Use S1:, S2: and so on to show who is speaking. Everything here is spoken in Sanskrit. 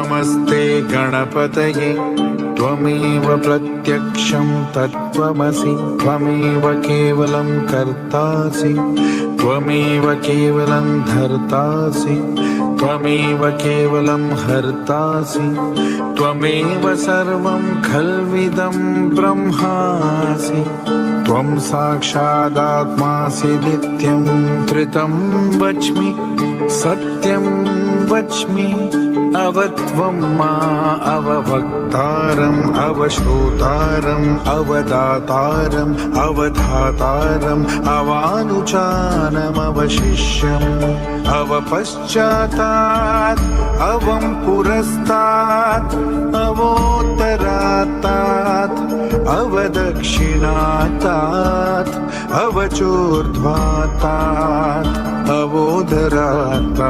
S1: नमस्ते गणपतये त्वमेव प्रत्यक्षं तत्त्वमसि त्वमेव केवलं कर्तासि त्वमेव केवलं धर्तासि त्वमेव केवलं हर्तासि त्वमेव सर्वं खल्विदं ब्रह्मासि त्वं साक्षादात्मासि नित्यं त्रितं वच्मि सत्यं वच्मि अवत्वं मा अवभक्तारम् अवश्रोतारम् अवदातारम् अवधातारम् अवानुचानम् अवशिष्यम् अवपश्चातात् अवं पुरस्तात् अवोत्तरात्तात् अवदक्षिणातात् अवचोर्ध्वातात् अवोदरात्तात्